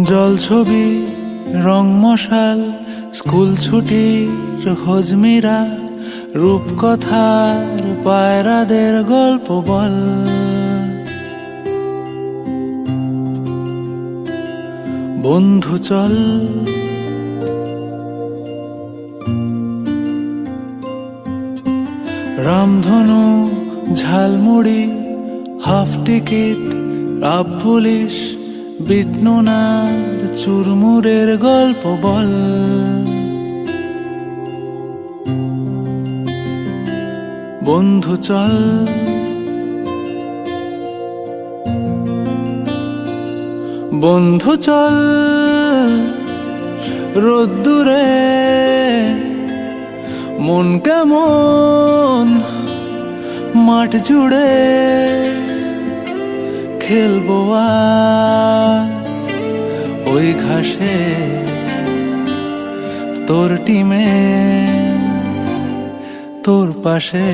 জল ছবি রং মশাল স্কুল ছুটির হজমিরা রূপকথার পায়রাদের গল্প বল। বন্ধু চল রামধনু jhalmuri half ticket up police বিটনুনার চুরমুরের গল্প বল। বন্ধু চল বন্ধু চল রোদ্দুরে মন কেমন মাঠ জুড়ে খেলবো আজ ওই ঘাসে তোর টিমে তোর পাশে।